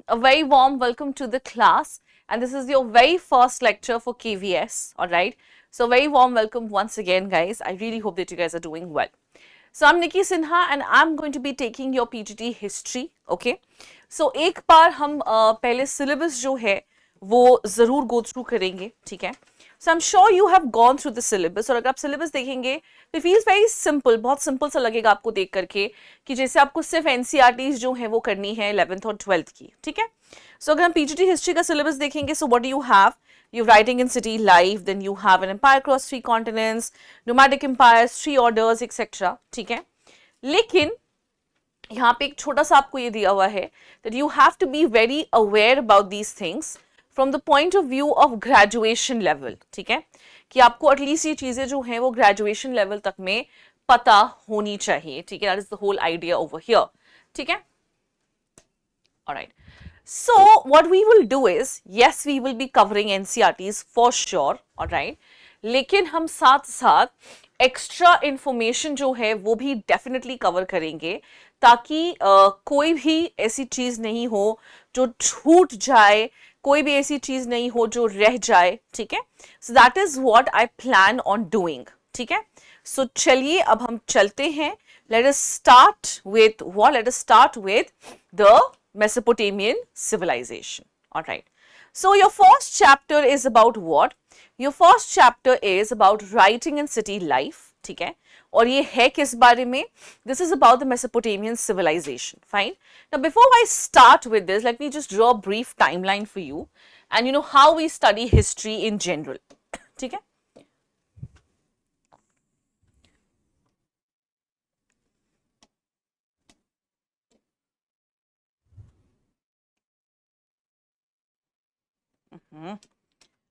a very warm welcome to the class, and this is your very first lecture for KVS, alright. So very warm welcome once again guys. I really hope that you guys are doing well. So I'm Nikki Sinha and I'm going to be taking your PGT history, okay. So एक बार हम पहले syllabus जो है वो ज़रूर go through करेंगे, ठीक है. So I'm sure you have gone through the syllabus और अगर आप syllabus देखेंगे तो it feels very simple, बहुत simple सा लगेगा आपको देख करके कि जैसे आपको सिर्फ NCERTs जो है वो करनी है 11th और 12th की, ठीक है. So अगर हम PGT history का syllabus देखेंगे, so what do you have? You're writing in city life, then you have an empire across 3 continents, nomadic empires, 3 orders, etc. ठीक है. लेकिन यहाँ पे एक छोटा सा आपको ये दिया हुआ है that you have to be very aware about these things from the point of view of graduation level, ठीक है, कि आपको एटलीस्ट ये चीजें जो हैं वो ग्रेजुएशन लेवल तक में पता होनी चाहिए, ठीक है. That is the whole idea over here, ठीक है. Alright, so what we will do is, yes we will be covering NCERTs for sure, alright, लेकिन हम साथ साथ एक्स्ट्रा इंफॉर्मेशन जो है वो भी डेफिनेटली कवर करेंगे ताकि कोई भी ऐसी चीज नहीं हो जो छूट जाए, कोई भी ऐसी चीज नहीं हो जो रह जाए, ठीक है. So that is what I plan on doing, ठीक है. सो चलिए अब हम चलते हैं. Let us start with the Mesopotamian civilization. All right. So your first chapter is about what? Your first chapter is about writing and city life. ठीक है. और ये है किस बारे में? This is about the Mesopotamian civilization. Fine. Now before I start with this, let me just draw a brief timeline for you, and you know how we study history in general. ठीक है.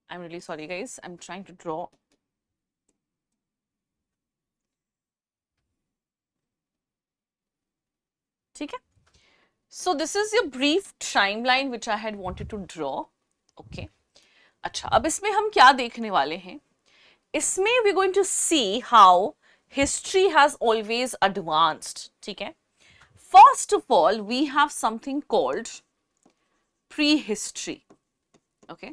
I'm really sorry guys, I'm trying to draw. ठीक है. So this is your brief timeline which I had wanted to draw. Okay. अच्छा, अब इसमें हम क्या देखने वाले हैं? इसमें we're going to see how history has always advanced. ठीक है. First of all, we have something called prehistory. Okay.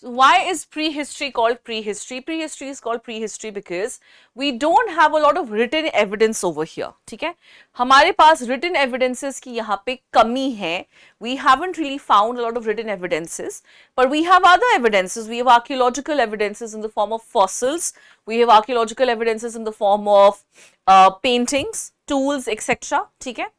So why is prehistory called prehistory? Prehistory is called prehistory because we don't have a lot of written evidence over here. ठीक है. हमारे पास written evidences की यहाँ पे कमी है. We haven't really found a lot of written evidences, but we have other evidences. We have archaeological evidences in the form of fossils. We have archaeological evidences in the form of paintings, tools, etc. ठीक है.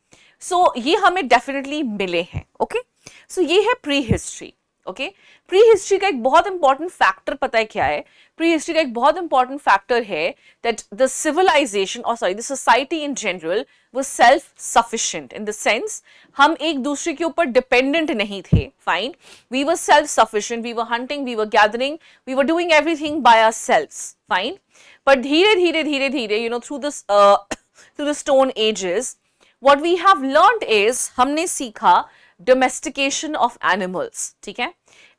So ये हमें definitely मिले हैं. Okay. So ये है prehistory. Okay. Pre history का एक बहुत इंपॉर्टेंट फैक्टर पता है क्या है? प्री हिस्ट्री का एक बहुत इंपॉर्टेंट फैक्टर है दैट द सिविलाइजेशन और sorry the society in general was self sufficient in the sense हम एक दूसरे के ऊपर डिपेंडेंट नहीं थे. Fine. We were self sufficient, we were hunting, we were gathering, we were doing everything by ourselves. Fine. पर धीरे धीरे धीरे धीरे you know through the stone ages what we have learned is हमने सीखा domestication of animals. ठीक है.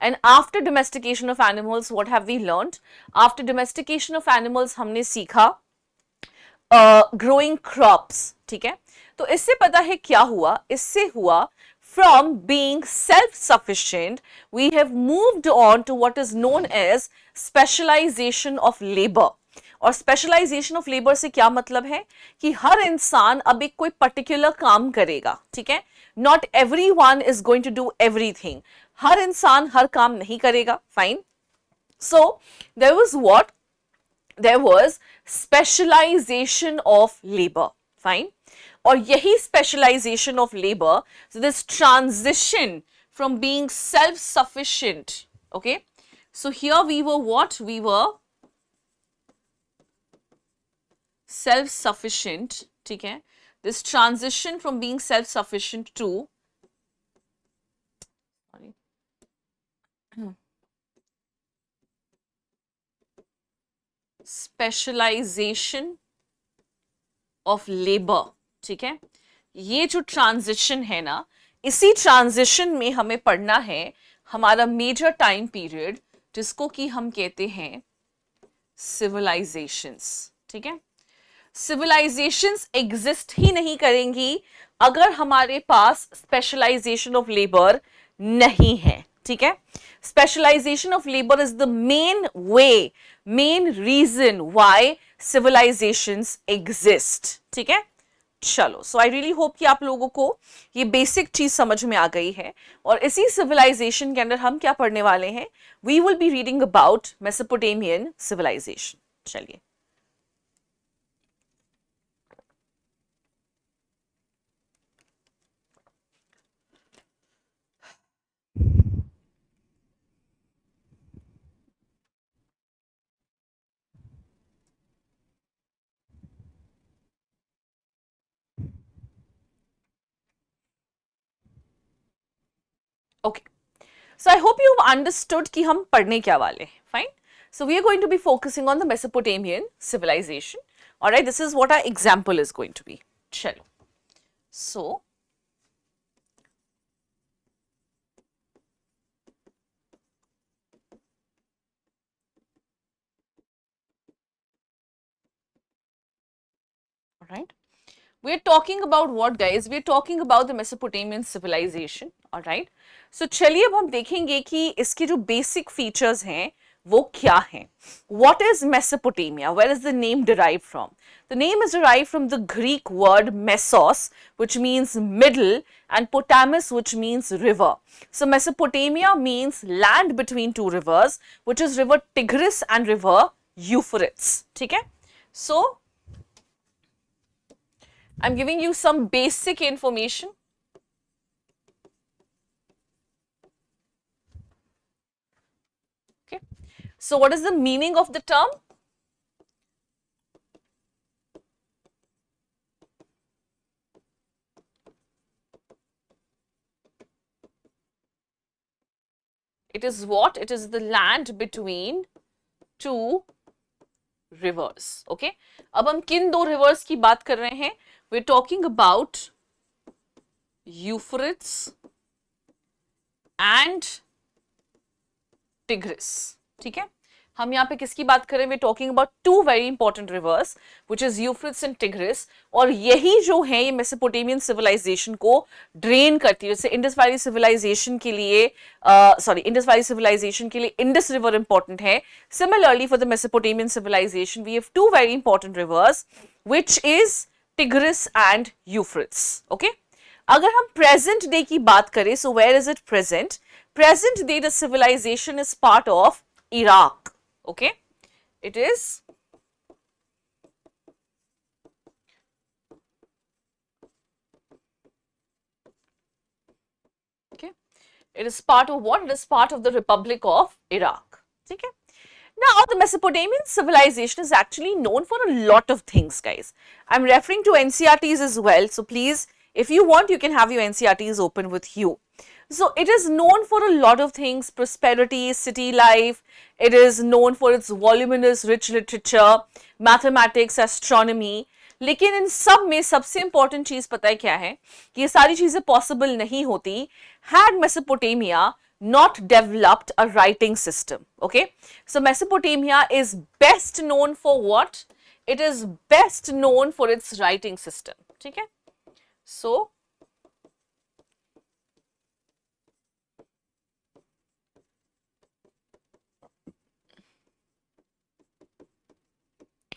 And after domestication of animals, what have we learned? After domestication of animals, हमने सीखा growing crops. ठीक है. तो इससे पता है क्या हुआ? इससे हुआ from being self-sufficient, we have moved on to what is known as specialization of labor. और स्पेशलाइजेशन ऑफ लेबर से क्या मतलब है कि हर इंसान अब एक कोई पर्टिकुलर काम करेगा. ठीक है. Not everyone is going to do everything. हर इंसान हर काम नहीं करेगा. Fine. So there was what? There was specialization of labour. Fine. और यही specialization of labour, so this transition from being self sufficient. Okay. So here we were what? We were self-sufficient. ठीक है. This transition from being self-sufficient to specialization of labor. ठीक है. ये जो transition है ना, इसी ट्रांजिशन में हमें पढ़ना है हमारा मेजर टाइम पीरियड जिसको कि हम कहते हैं सिविलाइजेशंस. ठीक है. सिविलाइजेशंस एग्जिस्ट ही नहीं करेंगी अगर हमारे पास स्पेशलाइजेशन ऑफ लेबर नहीं है, ठीक है। Specialization of labour is the main way, main reason why civilizations exist, ठीक है। चलो, सो आई रियली होप कि आप लोगों को ये बेसिक चीज समझ में आ गई है। और इसी सिविलाइजेशन के अंदर हम क्या पढ़ने वाले हैं, we will be reading about Mesopotamian civilization. चलिए, okay, so I hope you've understood कि हम पढ़ने क्या वाले हैं, fine. So we are going to be focusing on the Mesopotamian civilization. All right, this is what our example is going to be. चलो, so all right, we are talking about what, guys? We are talking about the Mesopotamian civilization. All right, so चलिए अब हम देखेंगे कि इसके जो basic features हैं वो क्या हैं. What is Mesopotamia? Where is the name derived from? The name is derived from the Greek word mesos, which means middle, and potamus, which means river. So Mesopotamia means land between two rivers, which is river Tigris and river Euphrates. ठीक है? So I'm giving you some basic information. Okay. So what is the meaning of the term? It is what? It is the land between two rivers. Okay. अब हम किन दो rivers की बात कर रहे हैं? We're talking about Euphrates and Tigris. ठीक है, हम यहाँ पे किसकी बात करें? We're talking about two very important rivers, which is Euphrates and Tigris. और यही जो है ये मेसोपोटामियन सिविलाइजेशन को ड्रेन करती है. जैसे इंडस वैली सिविलाइजेशन के लिए इंडस वैली सिविलाइजेशन के लिए इंडस रिवर इंपॉर्टेंट है. Similarly for the Mesopotamian civilization we have two very important rivers, which is Tigris and Euphrates. Okay. अगर हम प्रेजेंट डे की बात करें, so where is it present? Present day the civilization is part of Iraq. Okay, it is okay. It is part of what? It is part of the Republic of Iraq. Okay. Now, the Mesopotamian civilization is actually known for a lot of things, guys. I'm referring to NCRTs as well. So please, if you want, you can have your NCRTs open with you. So it is known for a lot of things: prosperity, city life. It is known for its voluminous, rich literature, mathematics, astronomy. लेकिन इन सब में सबसे important चीज पता है क्या है? कि ये सारी चीजें पॉसिबल नहीं होती had Mesopotamia not developed a writing system. Okay, so Mesopotamia is best known for what? It is best known for its writing system. ठीक है, so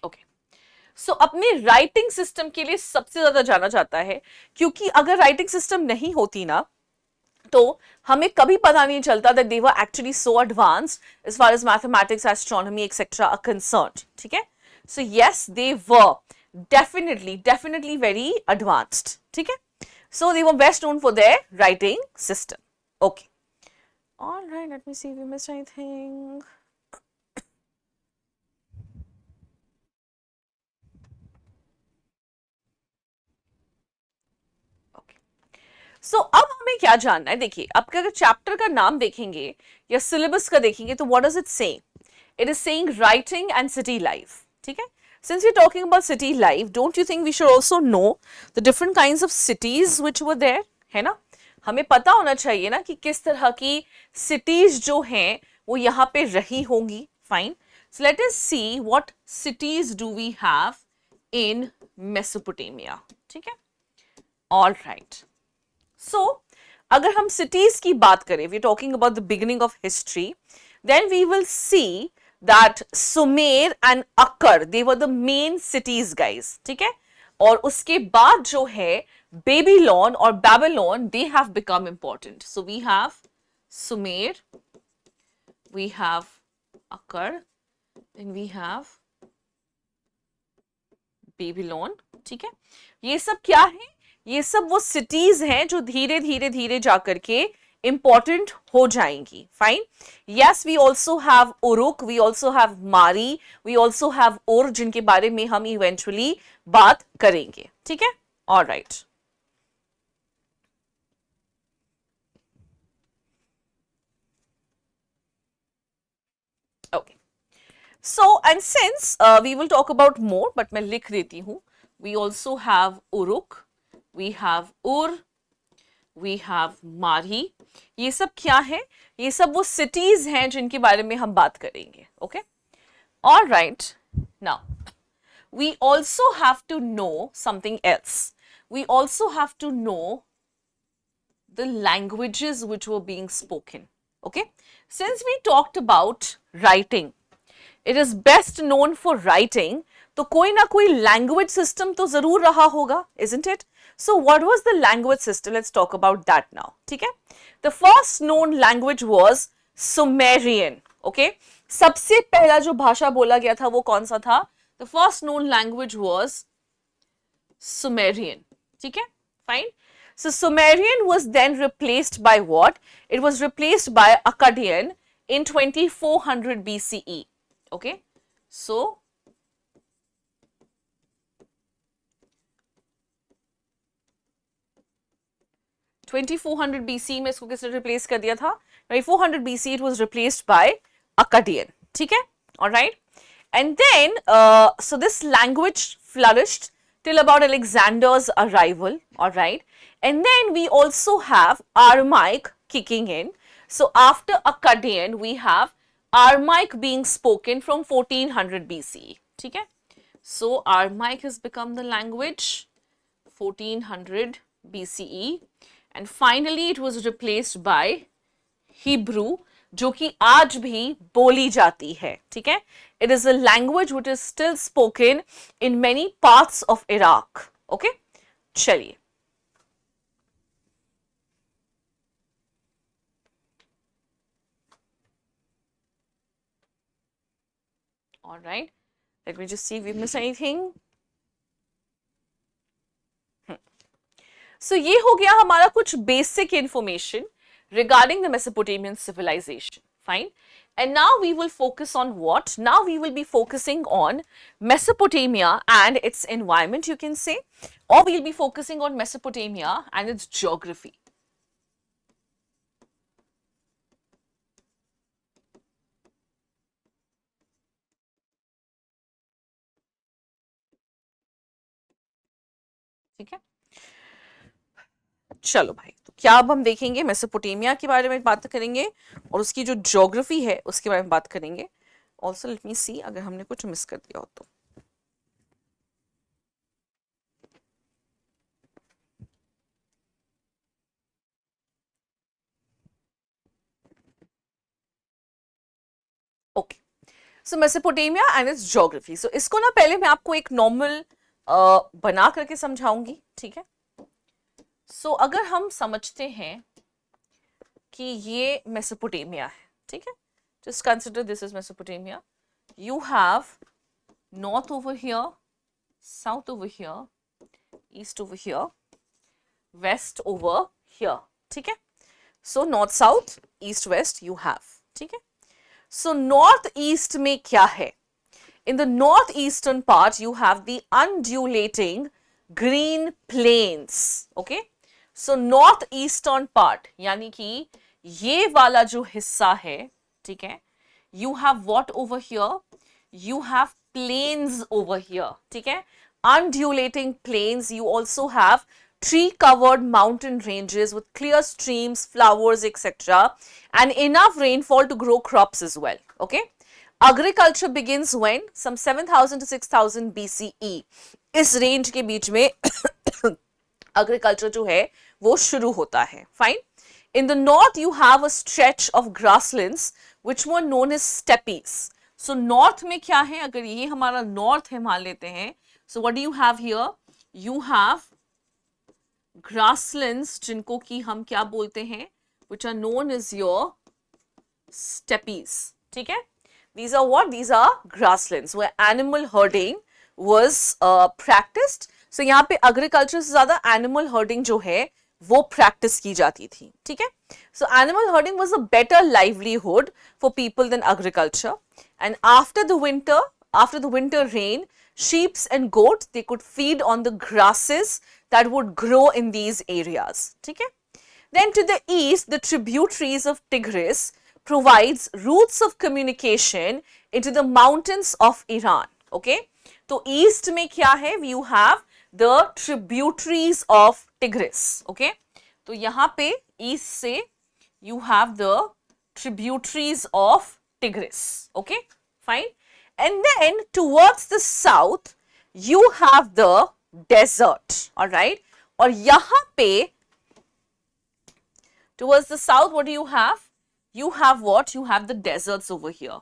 okay, so अपने राइटिंग सिस्टम के लिए सबसे ज्यादा जाना जाता है, क्योंकि अगर राइटिंग सिस्टम नहीं होती ना तो हमें कभी पता नहीं चलता that they were actually so advanced as far as mathematics, astronomy, etc. are concerned. ठीक है, so yes, they were definitely very advanced. ठीक है, so they were best known for their writing system. Okay, all right, let me see if we missed anything. सो अब हमें क्या जानना है? देखिए, आपका अगर चैप्टर का नाम देखेंगे या सिलेबस का देखेंगे तो what does it say? It is saying writing and city life. ठीक है, since we talking about city life, don't you think we should also know the different kinds of cities which were there? है ना, हमें पता होना चाहिए ना कि किस तरह की सिटीज जो हैं वो यहाँ पे रही होंगी. Fine, so let us see what cities do we have in Mesopotamia. ठीक है, all right. So अगर हम cities की बात करें, we are talking about the beginning of history, then we will see that Sumer and Akkad, they were the main cities guys. ठीक है, और उसके बाद जो है Babylon or Babylon, they have become important. So we have Sumer, we have Akkad, then we have Babylon. ठीक है, ये सब क्या है? ये सब वो सिटीज हैं जो धीरे धीरे धीरे जाकर के इंपॉर्टेंट हो जाएंगी. Fine. Yes, we also have Uruk, we also have Mari, we also have Ur, जिनके बारे में हम इवेंचुअली बात करेंगे. ठीक है, alright. Okay. So, and since we will talk about more, but मैं लिख देती हूँ. We also have Uruk, we have Ur, we have Mari. ये सब क्या है? ये सब वो cities हैं जिनके बारे में हम बात करेंगे. Okay? All right. Now, we also have to know something else. We also have to know the languages which were being spoken. Okay? Since we talked about writing, it is best known for writing, तो कोई ना कोई language system तो जरूर रहा होगा, isn't it? So what was the language system? Let's talk about that now. ठीक है? The first known language was Sumerian. Okay? सबसे पहला जो भाषा बोला गया था वो कौन सा था? The first known language was Sumerian. ठीक है? Fine. So Sumerian was then replaced by what? It was replaced by Akkadian in 2400 BCE. Okay, so 2400 BC में इसको किसने रिप्लेस कर दिया था? 2400 BC it was replaced by Akkadian. ठीक है, all right. And then so this language flourished till about Alexander's arrival, all right. And then we also have Aramaic kicking in. So after Akkadian we have Aramaic being spoken from 1400 BCE. ठीक है? So Aramaic has become the language 1400 BCE, and finally it was replaced by Hebrew, जो कि आज भी बोली जाती है. ठीक है? It is a language which is still spoken in many parts of Iraq. Okay? चलिए. All right, let me just see if we missed anything. So ये हो गया हमारा कुछ basic information regarding the Mesopotamian civilization. Fine. And now we will focus on what? Now we will be focusing on Mesopotamia and its environment, you can say, or we'll be focusing on Mesopotamia and its geography. ठीक है, चलो भाई, तो क्या अब हम देखेंगे Mesopotamia के बारे में बात करेंगे और उसकी जो ज्योग्राफी है उसके बारे में बात करेंगे. ऑल्सो लेट मी सी अगर हमने कुछ मिस कर दिया हो तो. Okay, so Mesopotamia and its geography. So इसको ना पहले मैं आपको एक नॉर्मल बना करके समझाऊंगी. ठीक है, सो अगर हम समझते हैं कि ये मेसोपोटामिया है. ठीक है, just consider this is Mesopotamia. You have north over here, south over here, east over here, west over here. ठीक है, so north south east west you have. ठीक है, so north east में क्या है? In the northeastern part you have the undulating green plains. Okay, so northeastern part यानी कि ये वाला जो हिस्सा है, ठीक है, you have what over here? You have plains over here. ठीक है, undulating plains. You also have tree covered mountain ranges with clear streams, flowers, etc., and enough rainfall to grow crops as well. Okay, Agriculture begins when? Some 7000 to 6000 BCE. इस range के बीच में agriculture जो है वो शुरू होता है. Fine. In the north, you have a stretch of grasslands which were known as steppes. So north में क्या है? अगर ये हमारा north है मान लेते हैं. So what do you have here? You have grasslands जिनको कि हम क्या बोलते हैं? Which are known as your steppes. ठीक है? These are what? These are grasslands where animal herding was practiced. So यहाँ पे agriculture से ज़्यादा animal herding जो है वो practice की जाती थी. ठीक है? So animal herding was a better livelihood for people than agriculture. And after the winter rain, sheep and goats, they could feed on the grasses that would grow in these areas. ठीक है? Then to the east, the tributaries of Tigris provides routes of communication into the mountains of Iran. Okay? तो east में क्या है? You have the tributaries of Tigris. Okay? तो यहाँ पे east से you have the tributaries of Tigris. Okay? Fine. And then towards the south, you have the desert. Alright? और यहाँ पे towards the south, what do you have? You have what? You have the deserts over here.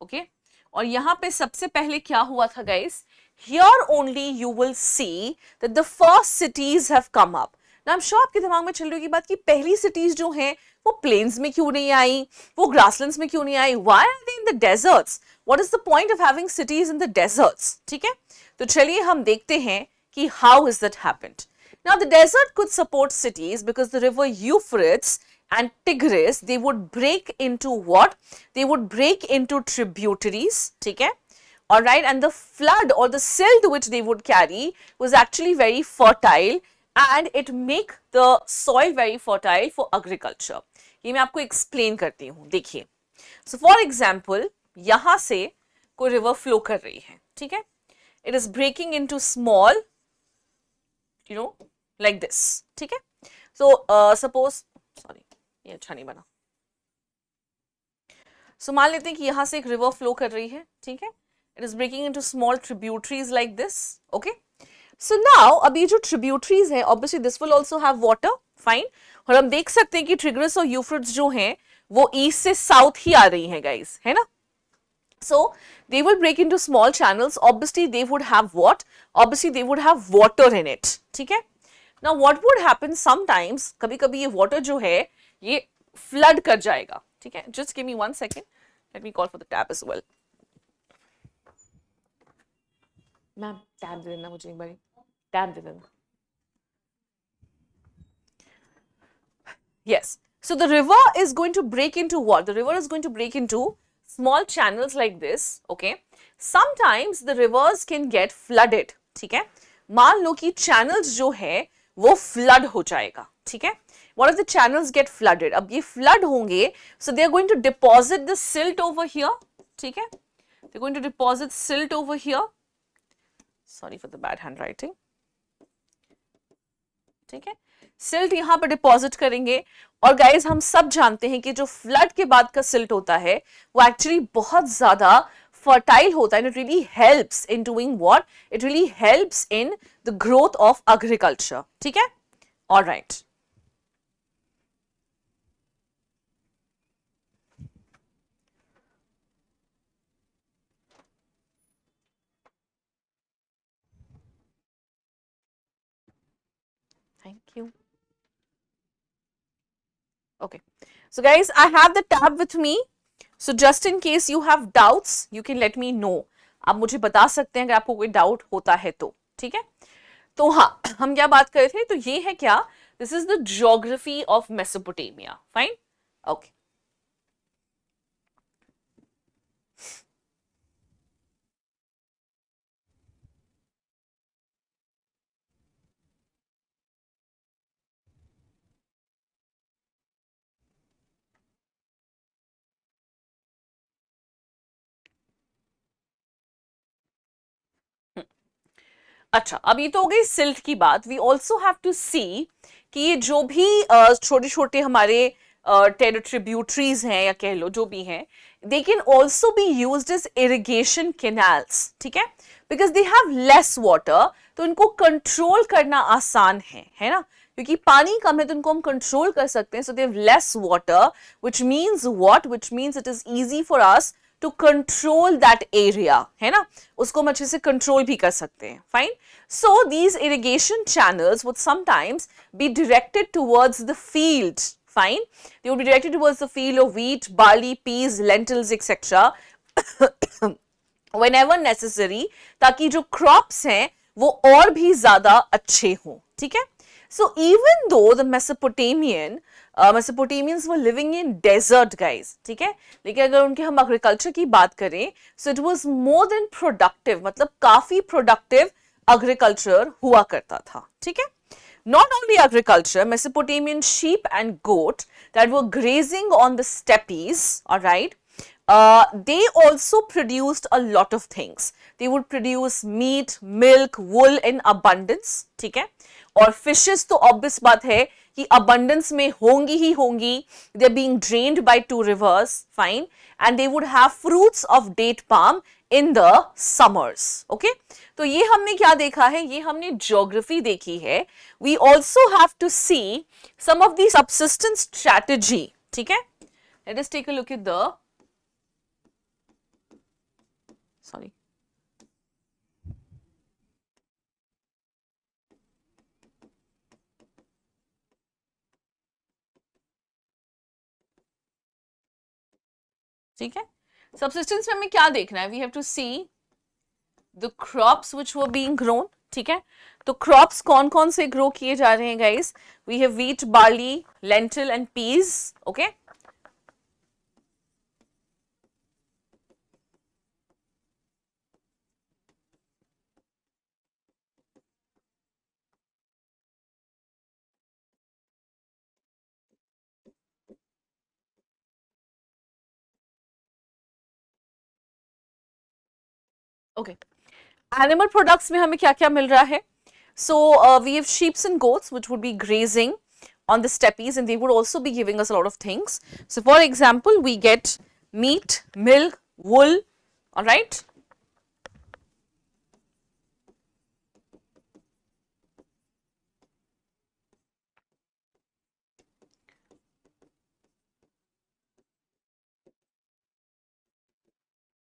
Okay? और यहाँ पे सबसे पहले क्या हुआ था guys? Here only you will see that the first cities have come up. Now I'm sure आपके दिमाग में चल रही होगी बात कि पहली cities जो हैं वो plains में क्यों नहीं आई, वो grasslands में क्यों नहीं आई? Why are they in the deserts? What is the point of having cities in the deserts? ठीक है? तो चलिए हम देखते हैं कि how has that happened. Now the desert could support cities because the river Euphrates and Tigris, they would break into what? They would break into tributaries, ठीक है? Alright, and the flood or the silt which they would carry was actually very fertile and it make the soil very fertile for agriculture. ये मैं आपको explain करती हूँ, देखिए. So for example, यहाँ से कोई river flow कर रही है, ठीक है? It is breaking into small, you know, like this, ठीक है? So suppose, sorry, ये अच्छा नहीं बना. So मान लेते हैं कि यहाँ से एक river flow कर रही है, ठीक है? It is breaking into small tributaries like this, okay? So now, अब ये जो tributaries हैं, obviously this will also have water, fine? और हम देख सकते हैं कि Tigris और Euphrates जो हैं, वो east से south ही आ रही हैं, guys, है ना? So they will break into small channels. Obviously, they would have what? Obviously, they would have water in it, ठीक है? Now, what would happen sometimes? कभी-कभी ये water जो है, ये flood कर जाएगा, ठीक है? Just give me 1 second. Let me call for the tab as well. Ma'am tab दे देना मुझे एक बारी, टैब दे देना. Yes. So the river is going to break into what? The river is going to break into small channels like this. Okay. Sometimes the rivers can get flooded. ठीक है. मान लो कि channels जो है वो flood हो जाएगा. ठीक है. What if the channels get flooded? अब ये flood होंगे, so they are going to deposit the silt over here. ठीक है. They're going to deposit silt over here. Sorry for the bad handwriting. ठीक है, सिल्ट यहाँ पर डिपॉजिट करेंगे और गाइज हम सब जानते हैं कि जो फ्लड के बाद का सिल्ट होता है वो एक्चुअली बहुत ज्यादा फर्टाइल होता है. It really helps in doing what? It really helps in the growth of agriculture. ठीक है, alright. Thank you. Okay. So guys, I have the tab with me. So just in case you have doubts, you can let me know. आप मुझे बता सकते हैं अगर आपको कोई डाउट होता है तो. ठीक है. तो हाँ, हम क्या बात कर रहे थे? तो ये है क्या? This is the geography of Mesopotamia. Fine? Okay. अच्छा, अब ये तो हो गई सिल्ट की बात. वी ऑल्सो हैव टू सी कि ये जो भी छोटे छोटे हमारे ट्रिब्यूटरीज हैं या कह लो जो भी हैं, they can also be used as irrigation canals, ठीक है, because they have less water, तो इनको कंट्रोल करना आसान है ना, क्योंकि पानी कम है तो इनको हम कंट्रोल कर सकते हैं, so they have less water, which means what, which means it is easy for us to control that area, है ना, उसको हम अच्छे से कंट्रोल भी कर सकते हैं, fine. So these irrigation channels would sometimes be directed towards the field, fine, they would be directed towards the field of wheat, barley, peas, lentils, etc. whenever necessary, ताकि जो crops हैं वो और भी ज्यादा अच्छे हों, ठीक है. So even though the Mesopotamians were living in desert, guys, ठीक है, लेकिन अगर उनके हम agriculture की बात करें, so it was more than productive, मतलब काफी productive agriculture हुआ करता था, ठीक है. Not only agriculture, Mesopotamian sheep and goat that were grazing on the steppes, all right, they also produced a lot of things. They would produce meat, milk, wool in abundance, ठीक है, और fishes तो obvious बात है कि abundance में होंगी ही होंगी. They are being drained by 2 rivers, fine, and they would have fruits of date palm in the summers. Okay, तो ये हमने क्या देखा है, ये हमने ज्योग्राफी देखी है. We also have to see some of the subsistence strategy, ठीक है. Let us take a look at the, sorry, ठीक है. Subsistence में हमें क्या देखना है, we have to see the crops which were being grown, ठीक है. तो crops कौन कौन से grow किए जा रहे हैं guys, we have wheat, barley, lentil and peas, okay. Okay, animal products में हमें क्या क्या मिल रहा है. So we have sheep and goats which would be grazing on the steppes, and they would also be giving us a lot of things. So for example, we get meat, milk, wool, all right.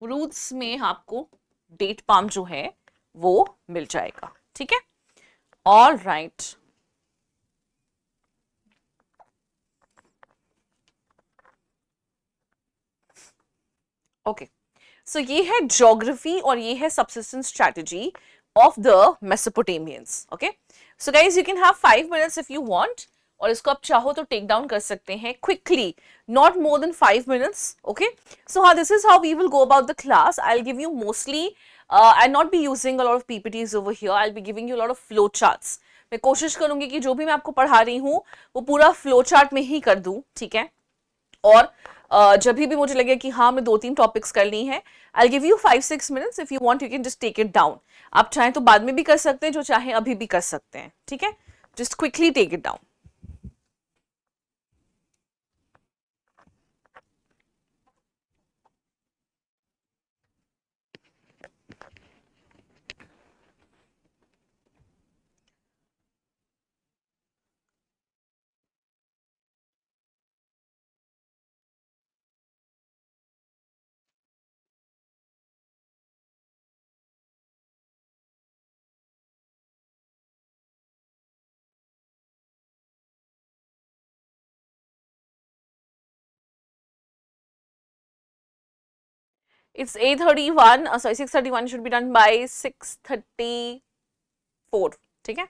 Fruits में आपको date palm जो है वो मिल जाएगा, ठीक है. All right, okay. सो ये है ज्योग्राफी और ये है subsistence strategy of the मेसोपोटामियंस, okay. So guys you can have 5 minutes if you want, और इसको आप चाहो तो टेक डाउन कर सकते हैं quickly, not more than 5 minutes, okay. So हाँ, this is how we will go about the class. I will give you mostly, I'll not be using a lot of PPTs over here. I'll be giving you a lot of flow charts. मैं कोशिश करूंगी कि जो भी मैं आपको पढ़ा रही हूँ वो पूरा फ्लो चार्ट में ही कर दूं, ठीक है. और जब भी मुझे लगे कि हाँ मैं 2-3 टॉपिक्स कर ली हैं, I give you 5-6 minutes. If you want you can just take it down. आप चाहें तो बाद में भी कर सकते हैं, जो चाहे अभी भी कर सकते हैं, ठीक है. Just quickly take it down. It's 8:31, sorry 6:31, should be done by 6:34, ठीक है.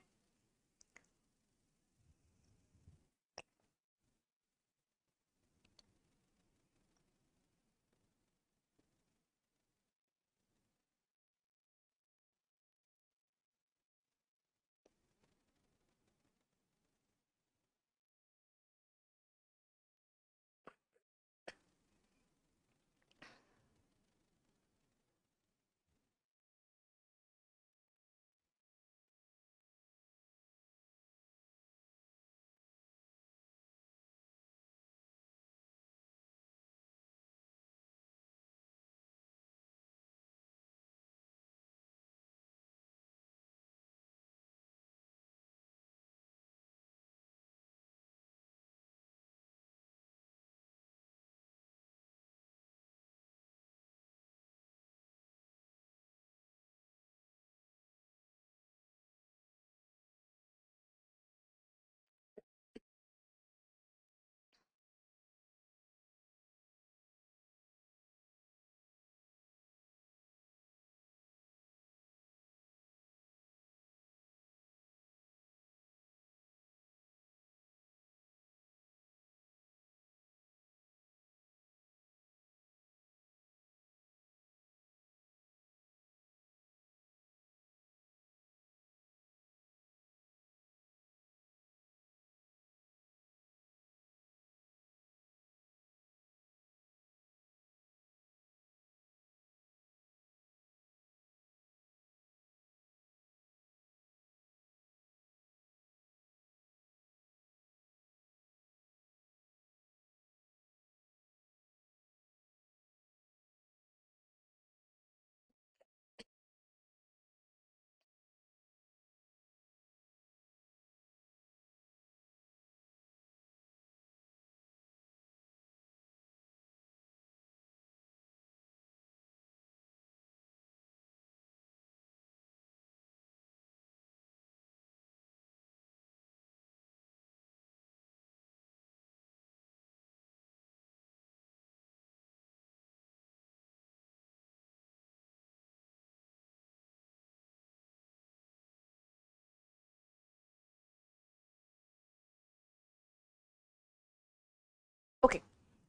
Okay,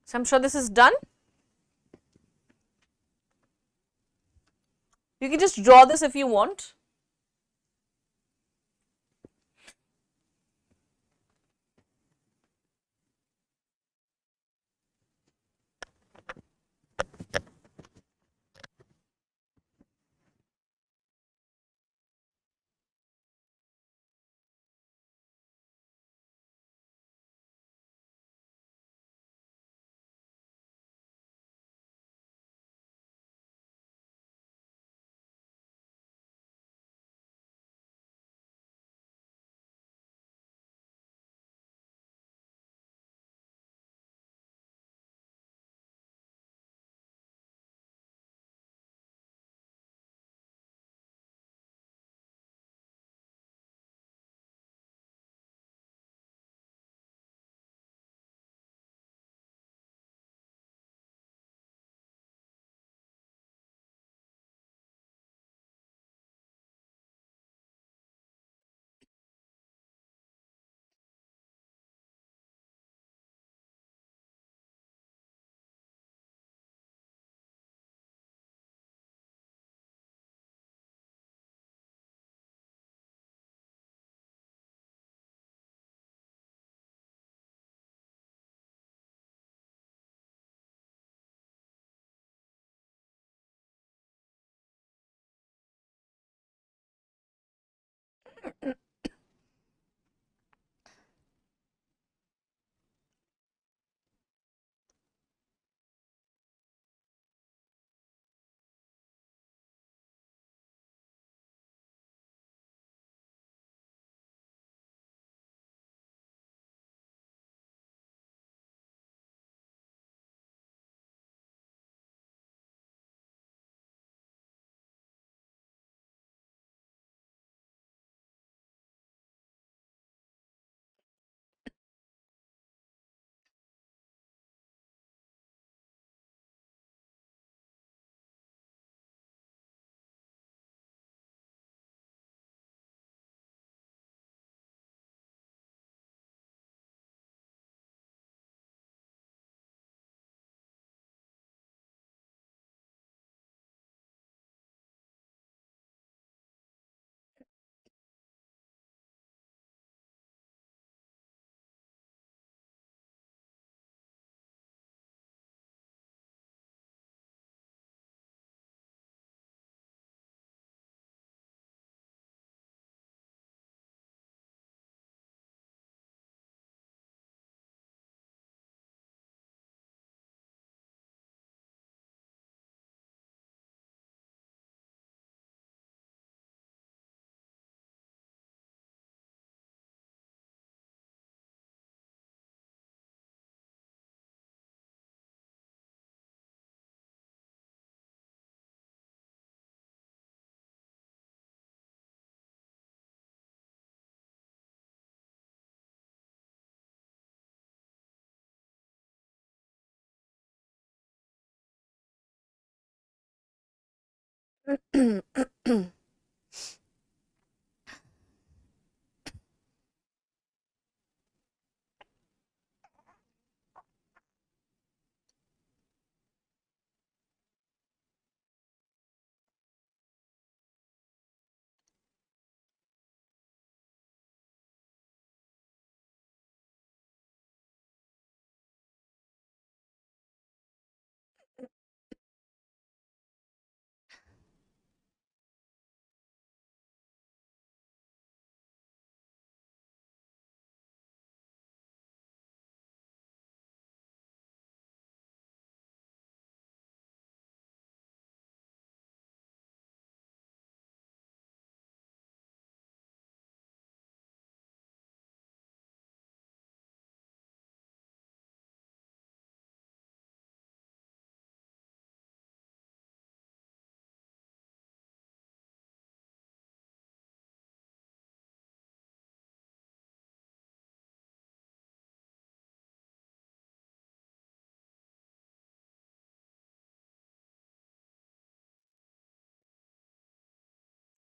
so I'm sure this is done. You can just draw this if you want.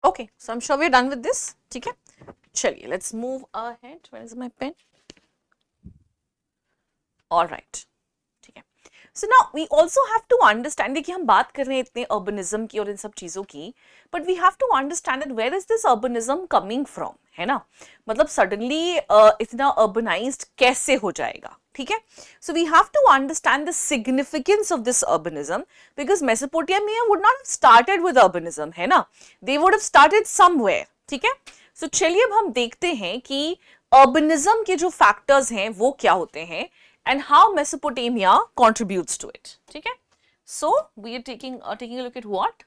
Okay, so I'm sure we're done with this. Okay, chaliye, let's move ahead. Where is my pen? All right. So now we also have to understand, देखिए हम बात कर रहे हैं इतने urbanism की और इन सब चीज़ों की, but we have to understand that where is this urbanism coming from, है ना? मतलब suddenly इतना urbanized कैसे हो जाएगा, ठीक है? So we have to understand the significance of this urbanism because Mesopotamia would not have started with urbanism, है ना? They would have started somewhere, ठीक है? So चलिए अब हम देखते हैं कि urbanism के जो factors हैं वो क्या होते हैं and how Mesopotamia contributes to it. ठीक है? So we are taking a look at what?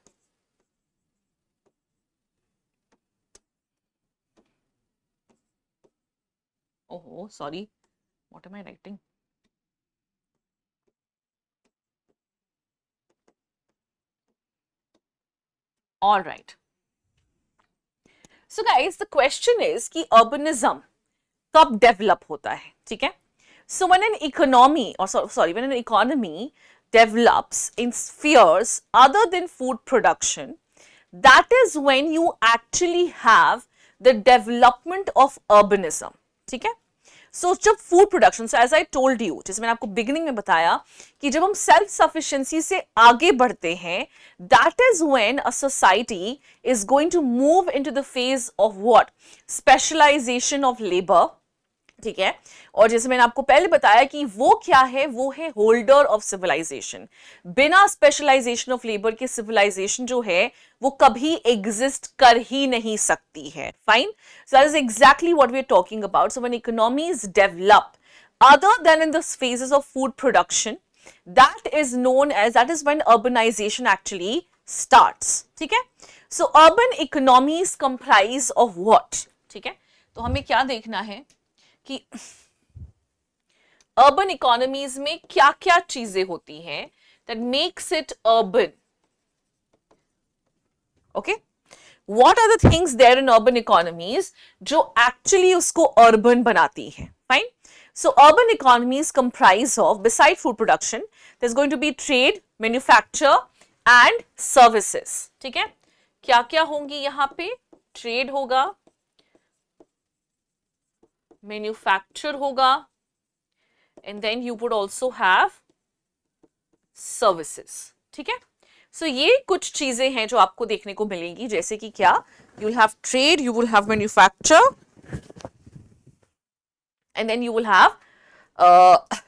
Oh, sorry. What am I writing? All right. So guys, the question is कि urbanism कब develop होता है, ठीक है? So when an economy, or when an economy develops in spheres other than food production, that is when you actually have the development of urbanism, ठीक है? So जब food production, so as I told you, जैसे मैंने आपको beginning में बताया कि जब हम सेल्फ सफिशिएंसी से आगे बढ़ते हैं, that is when a society is going to move into the phase of what? Specialization of labor, ठीक है? और जैसे मैंने आपको पहले बताया कि वो क्या है, वो है होल्डर ऑफ सिविलाइजेशन. बिना स्पेशलाइजेशन ऑफ लेबर के सिविलाइजेशन जो है वो कभी एग्जिस्ट कर ही नहीं सकती है. Fine. So that is exactly what we are talking about. So when economies develop other than in the phases of food production, that is known as, that is when urbanization actually starts. ठीक है? So urban economies comprise of what? ठीक है? तो हमें क्या देखना है कि अर्बन इकोनॉमीज में क्या क्या चीजें होती हैं that makes it urban. Okay, what are the things there in urban economies जो actually उसको urban बनाती हैं? Fine. So urban economies comprise of, beside food production, there's going to be trade, manufacture and services. ठीक है? क्या क्या होंगी यहाँ पे? ट्रेड होगा, manufacture होगा, and then you would also have services. ठीक है? So ये कुछ चीजें हैं जो आपको देखने को मिलेंगी, जैसे कि क्या? You will have trade, you will have manufacture, and then you will have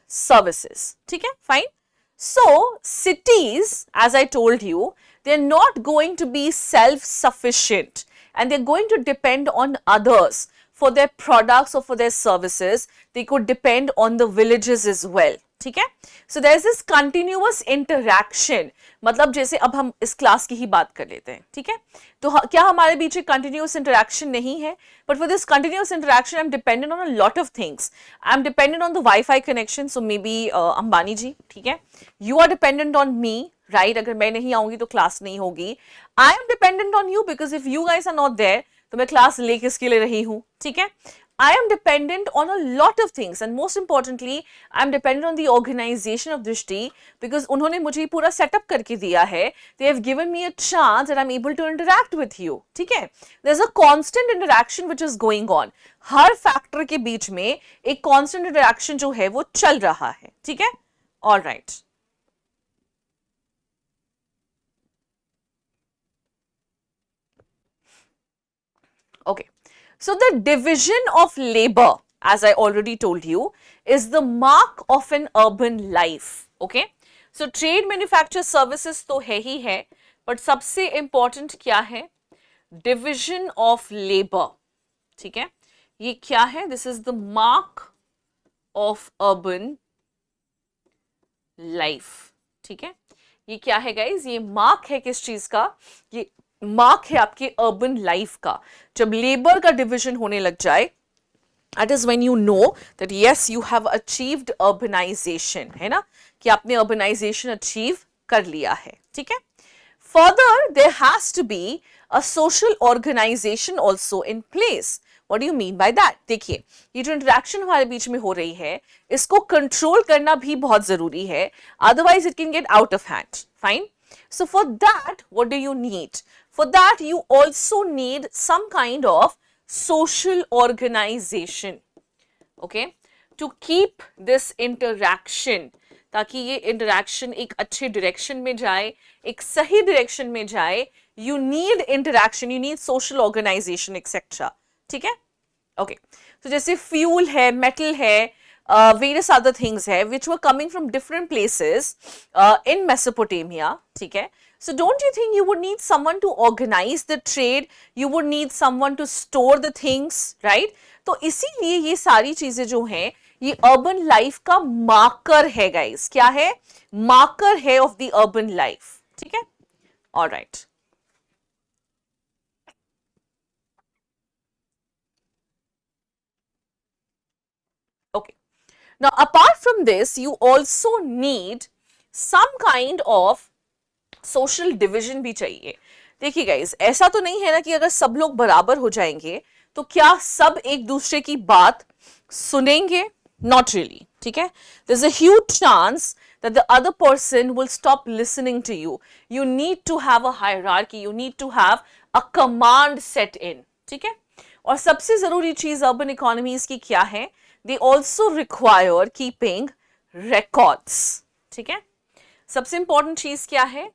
services. ठीक है? Fine. So cities, as I told you, they're not going to be self-sufficient and they're going to depend on others for their products or for their services. They could depend on the villages as well. ठीक है? So there is this continuous interaction. मतलब जैसे अब हम इस class की ही बात कर लेते हैं, ठीक है? तो क्या हमारे बीच एक continuous interaction नहीं है? But for this continuous interaction, I'm dependent on a lot of things. I'm dependent on the Wi-Fi connection. So maybe Ambani जी, ठीक है? You are dependent on me, right? अगर मैं नहीं आऊंगी तो क्लास नहीं होगी. I am dependent on you because if you guys are not there, तो मैं क्लास ले किसके लिए रही हूँ, ठीक है? I am dependent on a lot of things and most importantly, I am dependent on the organization of Drishti because उन्होंने मुझे पूरा setup करके दिया है. They have given me a chance that I am able to interact with you. ठीक है? There's a constant interaction which is going on. Her factor के बीच में एक constant interaction जो है वो चल रहा है. ठीक है? All right. Okay. So the division of labor, as I already told you, is the mark of an urban life. Okay. So trade, manufacture, services तो है ही है, but सबसे important क्या है? Division of labor. ठीक है? ये क्या है? This is the mark of urban life. ठीक है? ये क्या है guys? ये mark है किस चीज का? ये मार्क है आपके अर्बन लाइफ का. जब लेबर का डिविजन होने लग जाए, that is when you know that yes you have achieved urbanization, है ना, कि आपने urbanization अचीव कर लिया है. ठीक है? Further, there has to be a social organization also in place. What do you mean by that? देखिए, ये जो इंटरेक्शन हमारे बीच में हो रही है, इसको कंट्रोल करना भी बहुत जरूरी है, otherwise it can get out of hand. Fine. So for that, what do you need? For that, you also need some kind of social organization, okay, to keep this interaction, ताकि ये interaction एक अच्छे direction में जाए, एक सही direction में जाए, you need interaction, you need social organization etcetera, ठीक है। ओके, तो जैसे फ्यूल है, मेटल है, वेरियस अदर थिंग्स है which were coming from different places in Mesopotamia, ठीक है। So don't you think you would need someone to organize the trade? You would need someone to store the things, right? तो इसीलिए ये सारी चीजें जो हैं ये अर्बन लाइफ का मार्कर है गाइस। क्या है? मार्कर है ऑफ द अर्बन लाइफ, ठीक है। Alright, okay. Now apart from this you also need some kind of social division भी चाहिए। देखिए गाइस, ऐसा तो नहीं है ना कि अगर सब लोग बराबर हो जाएंगे तो क्या सब एक दूसरे की बात सुनेंगे? नॉट रियली, ठीक है। There is a huge chance that the other person will stop listening to you. You need to have a hierarchy, you need to have a command set in, ठीक है। और सबसे जरूरी चीज अर्बन इकोनॉमीज की क्या है? They also require keeping records, ठीक है। सबसे इंपॉर्टेंट चीज क्या है?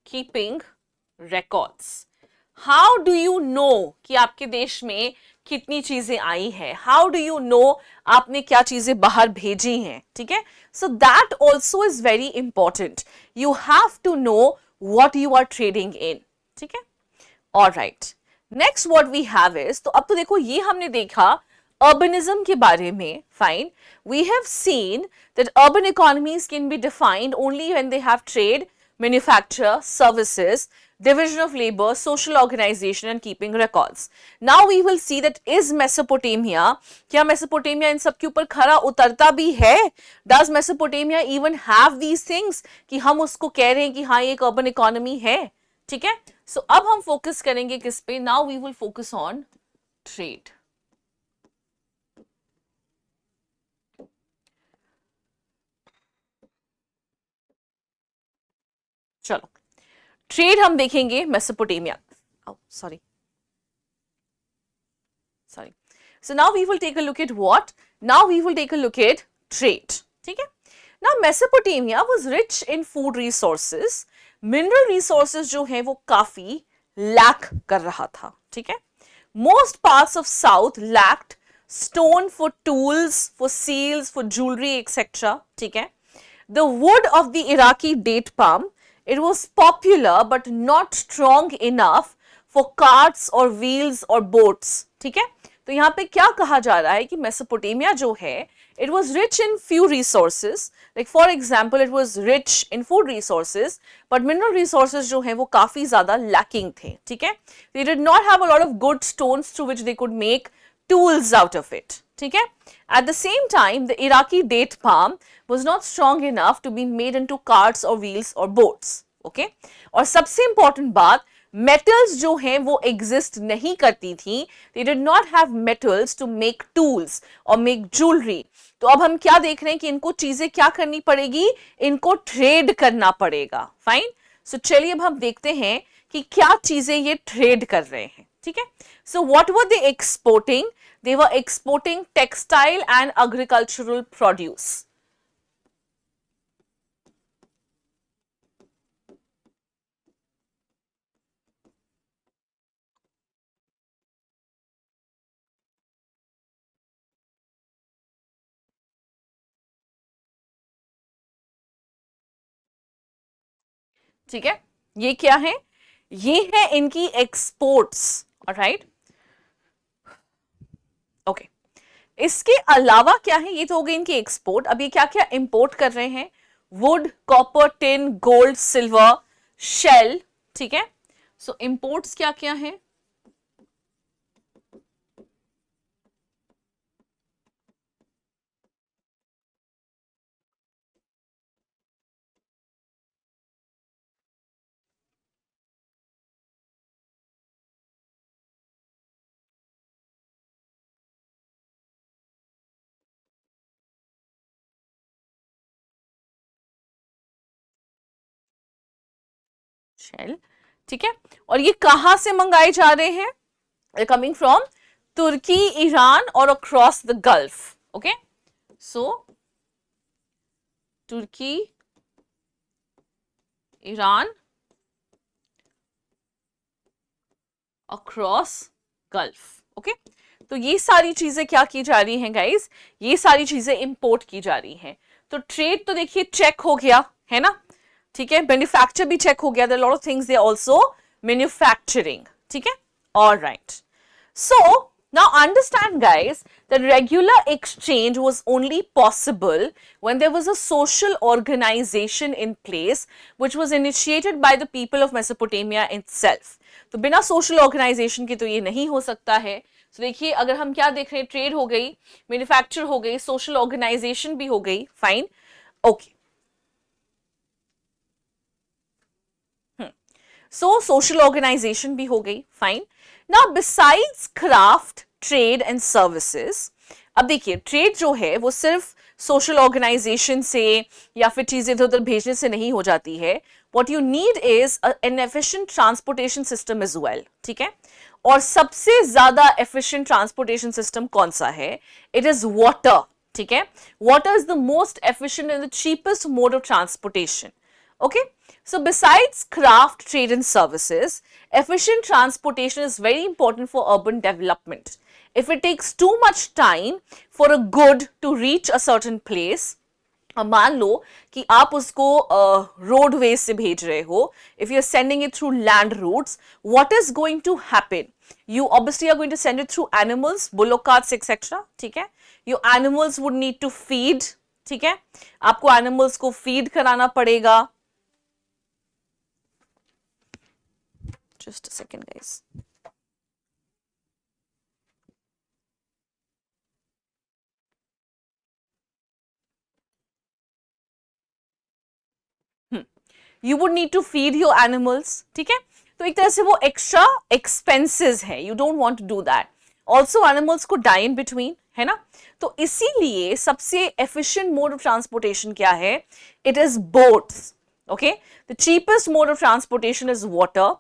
Keeping records. How do you know कि आपके देश में कितनी चीजें आई है? हाउ डू यू नो आपने क्या चीजें बाहर भेजी हैं, ठीक है। So that also is very important. You have to know what you are trading in, ठीक है। Alright, next what we have is, तो अब तो देखो ये हमने देखा अर्बनिज्म के बारे में, fine. We have seen that urban economies can be defined only when they have trade, manufacture, services, division of labor, social organization and keeping records. Now we will see that is Mesopotamia, क्या Mesopotamia इन सब के ऊपर खरा उतरता भी है? Does Mesopotamia even have these things कि हम उसको कह रहे हैं कि हाँ ये एक urban economy है, ठीक है। So अब हम focus करेंगे किस पे? Now we will focus on trade. चलो, ट्रेड हम देखेंगे Mesopotamia. Sorry, so now we will take a look at what? Now we will take a look at trade, ठीक है। Now Mesopotamia was rich in food resources, mineral resources जो है वो काफी lack कर रहा था, ठीक है। Most parts of south lacked stone for tools, for seals, for jewelry, etc. ठीक है। The wood of the Iraqi date palm, it was popular but not strong enough for carts or wheels or boats, ठीक है। तो यहाँ पे क्या कहा जा रहा है कि मेसोपोटामिया जो है it was rich in few resources, like for example it was rich in food resources but mineral resources जो है वो काफी ज्यादा lacking थे, ठीक है। They did not have a lot of good stones through which they could make tools out of it, ठीक है। At the same time the Iraqi date palm was not strong enough to be made into carts or wheels or boats, okay। और सबसे important बात, metals जो हैं वो exist नहीं करती थी, they did not have metals to make tools or make jewelry। तो अब हम क्या देख रहे हैं कि इनको चीजें क्या करनी पड़ेगी? इनको ट्रेड करना पड़ेगा, फाइन। सो चलिए अब हम देखते हैं कि क्या चीजें ये ट्रेड कर रहे हैं, ठीक है। So what were they exporting? They were exporting textile and agricultural produce. ठीक है, ये क्या है? ये है इनकी एक्सपोर्ट्स, ऑलराइट। ओके, इसके अलावा क्या है? ये तो हो गई इनकी एक्सपोर्ट। अब ये क्या क्या इंपोर्ट कर रहे हैं? Wood, copper, tin, gold, silver, shell, ठीक है। सो इंपोर्ट्स क्या क्या है? शेल, ठीक है। और ये कहां से मंगाए जा रहे हैं? कमिंग फ्रॉम तुर्की, ईरान और across the Gulf, okay. So Turkey, Iran, across Gulf. Okay, तो ये सारी चीजें क्या की जा रही हैं गाइस, ये सारी चीजें इंपोर्ट की जा रही हैं। तो ट्रेड तो देखिए चेक हो गया है ना, ठीक है, मैन्युफैक्चर भी चेक हो गया, there lot of things they also manufacturing, ठीक है, alright. So now understand guys that regular exchange was only possible when there was a social organization in place which was initiated by the people of Mesopotamia itself. तो बिना social organization के तो ये नहीं हो सकता है। तो देखिए अगर हम क्या देख रहे हैं, ट्रेड हो गई, मैन्युफैक्चर हो गई, सोशल ऑर्गेनाइजेशन भी हो गई, फाइन, ओके। सो सोशल ऑर्गेनाइजेशन भी हो गई, fine. Now besides craft, trade and services, अब देखिए ट्रेड जो है वो सिर्फ सोशल ऑर्गेनाइजेशन से या फिर चीजें इधर उधर भेजने से नहीं हो जाती है। What you need is an efficient transportation system is well, ठीक है। और सबसे ज्यादा एफिशिएंट ट्रांसपोर्टेशन सिस्टम कौन सा है, इट इज वाटर, ठीक है। Water is the most efficient and the cheapest mode of transportation, okay. So besides craft, trade and services, efficient transportation is very important for urban development. If it takes too much time for a good to reach a certain place, मान लो कि आप उसको roadways से भेज रहे हो, if you are sending it through land routes, what is going to happen? You obviously are going to send it through animals, bullock carts, etc. ठीक है, your animals would need to feed, ठीक है, आपको animals को feed कराना पड़ेगा। Just a second guys. You would need to feed your animals, ठीक है, तो एक तरह से वो extra expenses है, you don't want to do that. Also animals को die in between, है ना, तो इसीलिए सबसे efficient mode of transportation क्या है, it is boats, okay. The cheapest mode of transportation is water.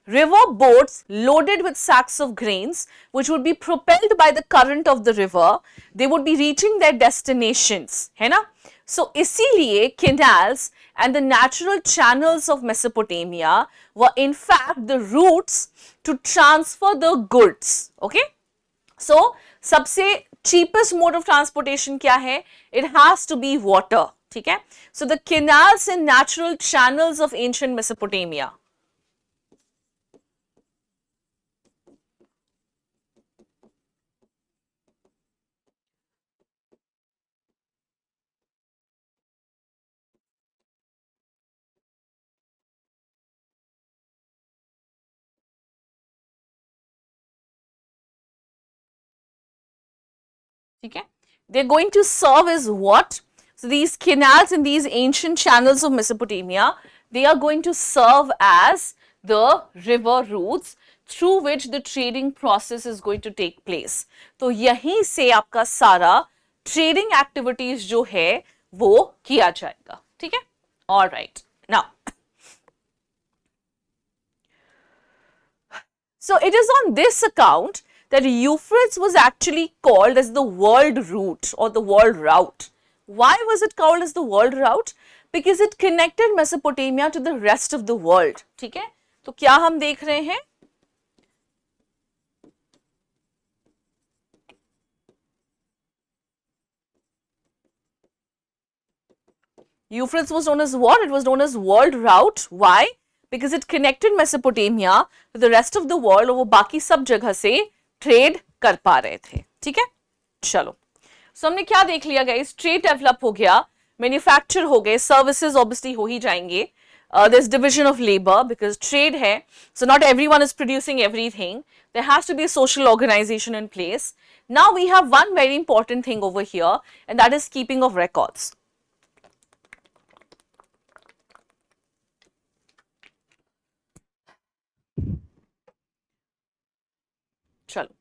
River boats loaded with sacks of grains which would be propelled by the current of the river, they would be reaching their destinations, है ना। So इसीलिए canals and the natural channels of Mesopotamia were in fact the routes to transfer the goods, okay. So सबसे cheapest mode of transportation क्या है, it has to be water, ठीक है। So the canals and natural channels of ancient Mesopotamia, ठीक है, they're going to serve as what? So these canals and these ancient channels of Mesopotamia, they are going to serve as the river routes through which the trading process is going to take place. तो यहीं से आपका सारा trading activities जो है वो किया जाएगा, ठीक है, all right. Now so it is on this account that Euphrates was actually called as the world route or the world route. Why was it called as the world route? Because it connected Mesopotamia to the rest of the world, ठीक है। तो क्या हम देख रहे हैं, Euphrates was known as what? It was known as world route. Why? Because it connected Mesopotamia to the rest of the world और वो बाकी सब जगह से ट्रेड कर पा रहे थे, ठीक है। चलो, सो हमने क्या देख लिया गाइस, ट्रेड डेवलप हो गया, मैन्युफैक्चर हो गए, सर्विसेज ऑब्वियसली हो ही जाएंगे, this division of labour because trade है, so not everyone is producing everything, there has to be a social organisation in place. Now we have one very important thing over here and that is keeping of records. चलो,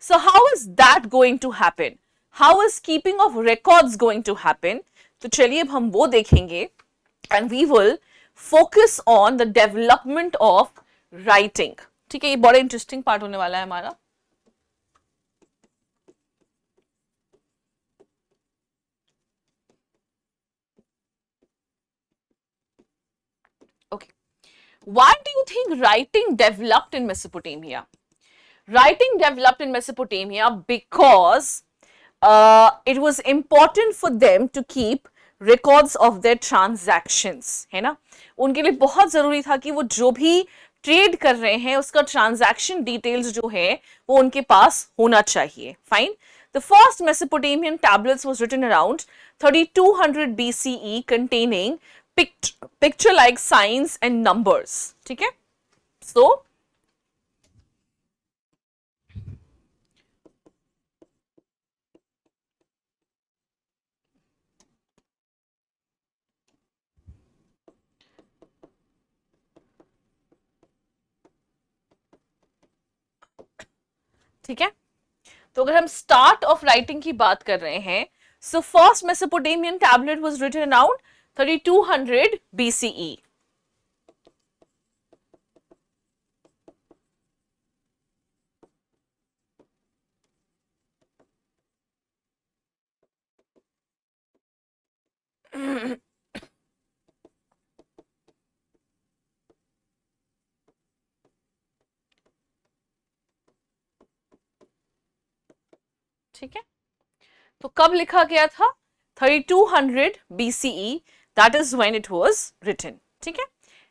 so how is that going to happen? How is keeping of records going to happen? तो चलिए अब हम वो देखेंगे and we will focus on the development of writing, ठीक है, ये बड़ा इंटरेस्टिंग पार्ट होने वाला है हमारा। Why do you think writing developed in Mesopotamia? Writing developed in Mesopotamia because it was important for them to keep records of their transactions, है ना. उनके लिए बहुत जरूरी था कि वो जो भी ट्रेड कर रहे हैं उसका ट्रांजैक्शन डिटेल्स जो है वो उनके पास होना चाहिए. Fine. The first Mesopotamian tablets was written around 3200 BCE containing picture-like signs and numbers. ठीक है. So ठीक है. तो अगर हम स्टार्ट ऑफ राइटिंग की बात कर रहे हैं, so first Mesopotamian tablet was written around 3200 BCE. ठीक है. तो कब लिखा गया था? 3200 BCE. That is when it was written. ठीक है.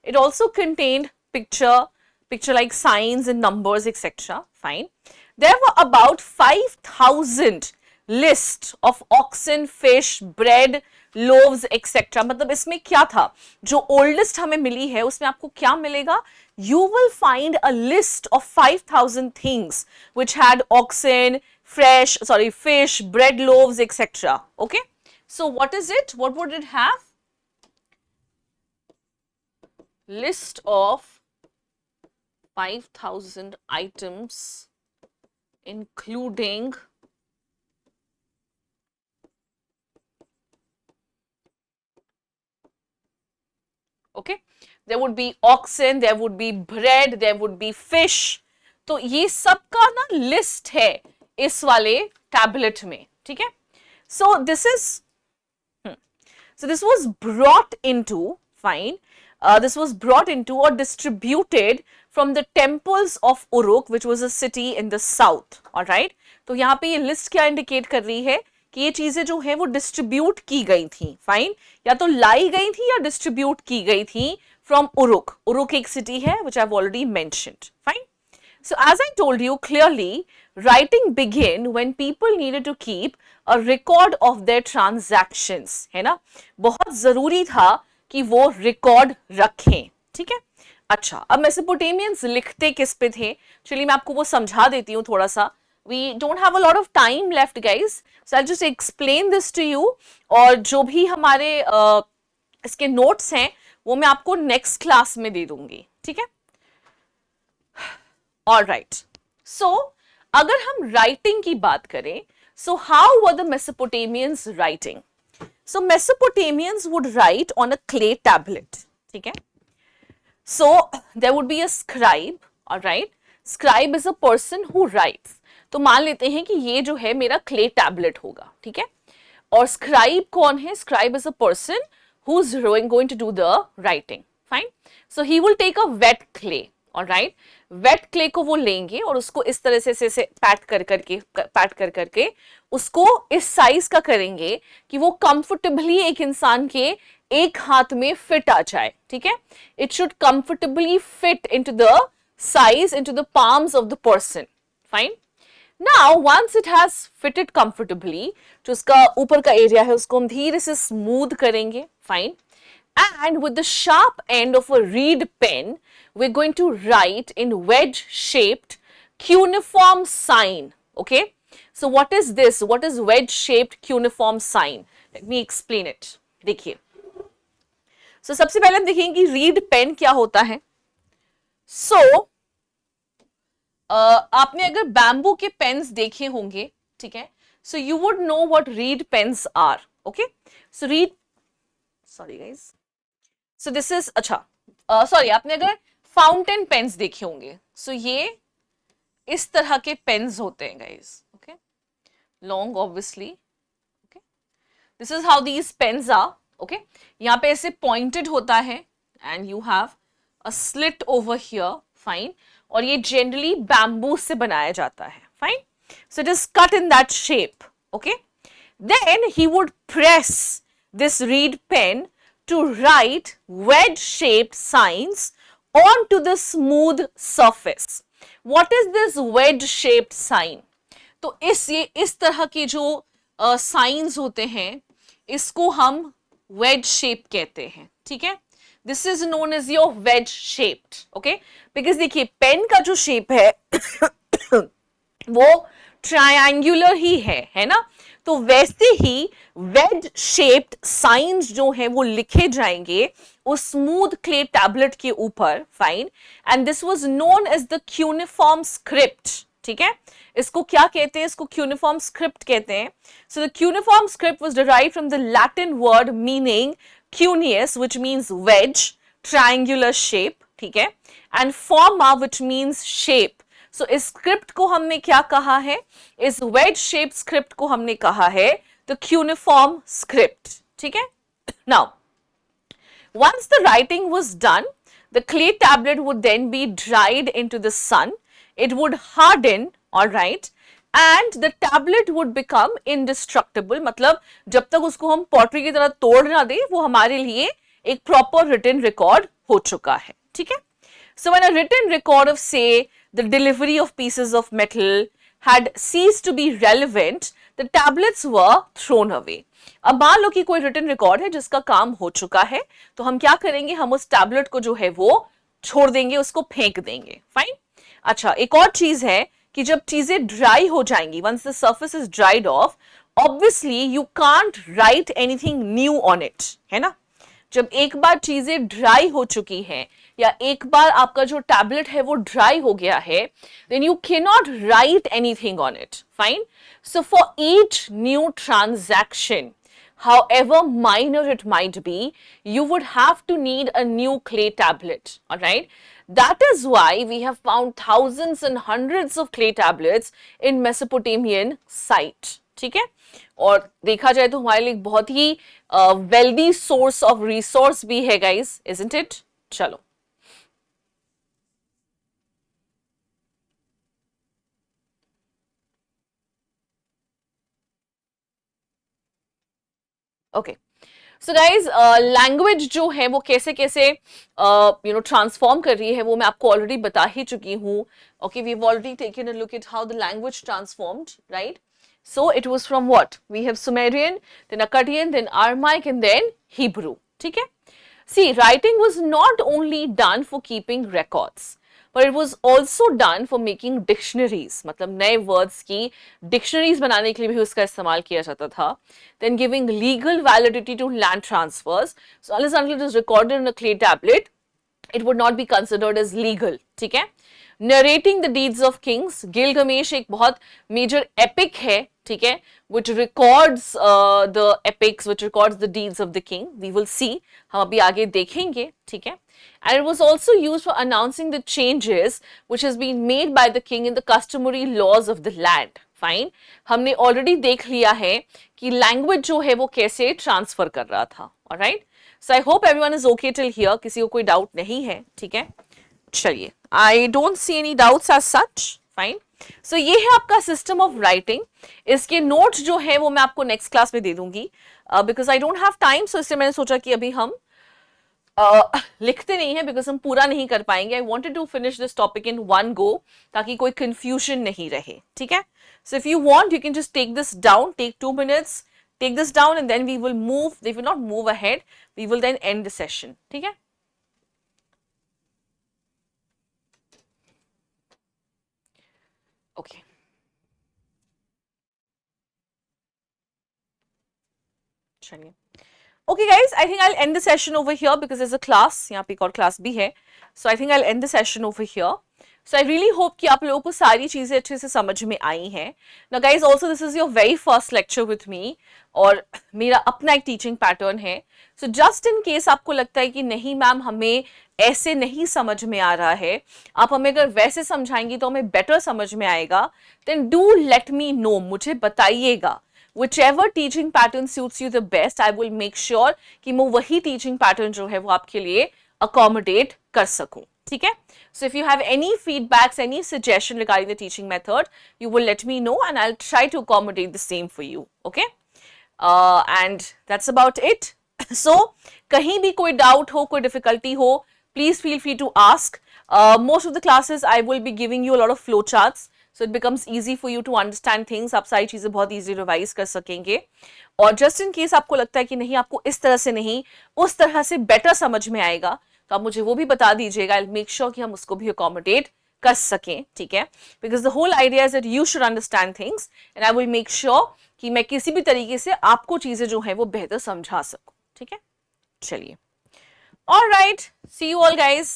It also contained picture like signs and numbers, etc. Fine. There were about 5000 list of oxen, fish, bread, loaves, etc. मतलब इसमें क्या था? जो ओल्डेस्ट हमें मिली है उसमें आपको क्या मिलेगा? You will find a list of 5000 things which had oxen, fish, bread, loaves, etc. Okay. So what is it? What would it have? List of 5000 items including okay, there would be oxen, there would be bread, there would be fish. तो ये सबका ना list है इस वाले tablet में. ठीक है. So this was brought into, fine, this was brought into or distributed from the temples of Uruk, which was a city in the south. All right. तो यहाँ पे ये लिस्ट क्या इंडिकेट कर रही है कि ये चीजें जो है वो डिस्ट्रीब्यूट की गई थी. फाइन. या तो लाई गई थी या डिस्ट्रीब्यूट की गई थी फ्रॉम उरुक. उरुक एक सिटी है which I've already mentioned. Fine. So as I told you clearly, writing began when people needed to keep a record of their transactions. है ना. बहुत जरूरी था कि वो रिकॉर्ड रखें. ठीक है. अच्छा, अब मेसोपोटामियंस लिखते किस पे थे? चलिए मैं आपको वो समझा देती हूँ थोड़ा सा. We don't have a lot of time left, guys. So I'll just explain this to you. और जो भी हमारे इसके नोट्स हैं वो मैं आपको नेक्स्ट क्लास में दे दूंगी. ठीक है. All right. So अगर हम राइटिंग की बात करें, so how were the Mesopotamians writing? So Mesopotamians would write on a clay tablet. ठीक है. So there would be a scribe. All right. Scribe is a person who writes. तो मान लेते हैं कि ये जो है मेरा क्ले टैबलेट होगा. ठीक है. और स्क्राइब कौन है? Scribe is a person who is going to do the writing. Fine. So he will take a wet clay. Alright. Wet clay को वो लेंगे और उसको इस तरह से पैट कर करके उसको इस साइज का करेंगे कि वो कंफर्टेबली एक इंसान के एक हाथ में फिट आ जाए. ठीक है. It should comfortably fit into the size into the palms of the person. Fine. Now, once it has fitted comfortably, जो उसका ऊपर का एरिया है उसको हम धीरे से स्मूथ करेंगे. Fine. And with the sharp end of a reed pen, we're going to write in wedge-shaped cuneiform sign. Okay. So what is this? What is wedge-shaped cuneiform sign? Let me explain it. देखिए. So सबसे पहले हम देखेंगे कि reed pen क्या होता है. So आपने अगर बैम्बू के पेन्स देखे होंगे. ठीक है. So you would know what reed pens are. Okay. So reed, sorry guys, so this is, अच्छा सॉरी, आपने अगर फाउंटेन पेन्स देखे होंगे, सो ये इस तरह के पेन्स होते हैं guys. Okay. Long obviously. Okay. This is how these pens are. Okay. यहाँ पे ऐसे पॉइंटेड होता है and you have a slit over here, fine, और ये generally bamboo से बनाया जाता है, fine. So it is cut in that shape, okay. Then he would press this reed pen to write wedge-shaped signs onto the smooth surface. What is this wedge-shaped sign? तो इस तरह के जो science होते हैं इसको हम वेज शेप कहते हैं, ठीक है. This is known as your wedge shaped, okay. Because देखिए पेन का जो शेप है वो ट्रायंगुलर ही है ना. तो वैसे ही वेज शेप्ड साइंस जो है वो लिखे जाएंगे उस स्मूथ क्ले टैबलेट के ऊपर, fine. And this was known as the cuneiform script, ठीक है. इसको क्या कहते हैं? इसको क्यूनिफॉर्म स्क्रिप्ट कहते हैं. So the cuneiform script was derived from the Latin word meaning cuneus, which means wedge, triangular shape, ठीक है, and forma, which means shape. So इस स्क्रिप्ट को हमने क्या कहा है? इस wedge shaped स्क्रिप्ट को हमने कहा है the cuneiform script, ठीक है. Now, once the writing was done, the clay tablet would then be dried into the sun. It would harden, all right, and the tablet would become indestructible. मतलब जब तक उसको हम पॉटरी की तरह तोड़ ना दे वो हमारे लिए एक प्रॉपर रिटन रिकॉर्ड हो चुका है, ठीक है. So when a written record of say the delivery of pieces of metal had ceased to be relevant, the tablets were thrown away. अब मान लो कि कोई रिटन रिकॉर्ड है जिसका काम हो चुका है तो हम क्या करेंगे? हम उस टैबलेट को जो है वो छोड़ देंगे, उसको फेंक देंगे, फाइन. अच्छा, एक और चीज है कि जब चीजें ड्राई हो जाएंगी, once the surface is dried off, obviously you can't write anything new on it, है ना. जब एक बार चीजें ड्राई हो चुकी हैं या एक बार आपका जो टैबलेट है वो ड्राई हो गया है, then you cannot write anything on it, fine. So for each new transaction, however minor it might be, you would have to need a new clay tablet, all right. That is why we have found thousands and hundreds of clay tablets in Mesopotamian site, ठीक है. और देखा जाए तो हमारे लिए बहुत ही wealthy source of resource भी है गाइस, isn't it? चलो, ओके. सो गाइज लैंग्वेज जो है वो कैसे कैसे ट्रांसफॉर्म कर रही है वो मैं आपको ऑलरेडी बता ही चुकी हूँ. Okay, we have already taken a look at how the language transformed, right. So it was from what? We have Sumerian, then Akkadian, then Aramaic and then Hebrew, ठीक है. See, writing was not only done for keeping records, but it was also done for making dictionaries. मतलब नए words की dictionaries बनाने के लिए भी उसका इस्तेमाल किया जाता था. Then giving legal validity to land transfers. So unless until it is recorded in a clay tablet, it would not be considered as legal. ठीक है. Narrating the deeds of kings. Gilgamesh एक बहुत major epic है, ठीक है, which records the epics, which records the deeds of the king. We will see. हम अभी आगे देखेंगे, ठीक है. And it was also used for announcing the changes which has been made by the king in the customary laws of the land. Fine. हमने already देख लिया है कि language जो है वो कैसे transfer कर रहा था. Alright. So I hope everyone is okay till here. किसी को कोई doubt नहीं है, ठीक है. चलिए, I don't see any doubts as such. Fine. So ये है आपका system of writing. इसके notes जो है वो मैं आपको next class में दे दूंगी. Because I don't have time, so इसलिए मैंने सोचा कि अभी हम लिखते नहीं है बिकॉज हम पूरा नहीं कर पाएंगे. I wanted to finish this topic in one go ताकि कोई कंफ्यूजन नहीं रहे, ठीक है. So if you want you can just take this down, take 2 minutes, take this down and then we will move, we will not move ahead, we will then end the session, ठीक है. Okay, चलिए. Okay guys, I think I'll end the session over here because there's a class, यहाँ पे एक और class भी है. So I think I'll end the session over here. So I really hope कि आप लोगों को सारी चीज़ें अच्छे से समझ में आई हैं. Now guys, also this is your very first lecture with me और मेरा अपना एक teaching pattern है. So just in case आपको लगता है कि नहीं मैम हमें ऐसे नहीं समझ में आ रहा है, आप हमें अगर वैसे समझाएंगी तो हमें better समझ में आएगा, then do let me know, मुझे बताइएगा. Whichever teaching pattern suits you the best, I will make sure कि मैं वही teaching pattern जो है वो आपके लिए accommodate कर सकूं, ठीक है? So if you have any feedbacks, any suggestion regarding the teaching method, you will let me know and I'll try to accommodate the same for you, okay? And that's about it. So कहीं भी कोई doubt हो, कोई difficulty हो, please feel free to ask. Most of the classes I will be giving you a lot of flow charts, so it becomes easy for you to understand things. आप सारी चीज़ें बहुत easily revise कर सकेंगे. और just in case आपको लगता है कि नहीं, आपको इस तरह से नहीं, उस तरह से better समझ में आएगा, तो आप मुझे वो भी बता दीजिएगा. I'll make sure कि हम उसको भी accommodate कर सकें, ठीक है? Because the whole idea is that you should understand things and I will make sure कि मैं किसी भी तरीके से आपको चीज़ें जो हैं वो बेहतर समझा सकूं, ठीक है? चलिए. All right, see you all guys.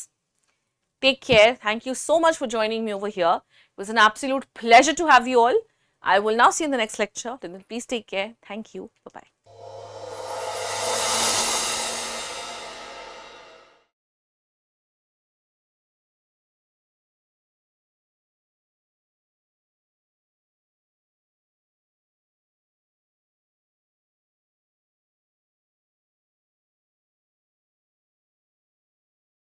Take care. Thank you so much for joining me over here. It was an absolute pleasure to have you all. I will now see you in the next lecture. Till then, please take care. Thank you. Bye-bye.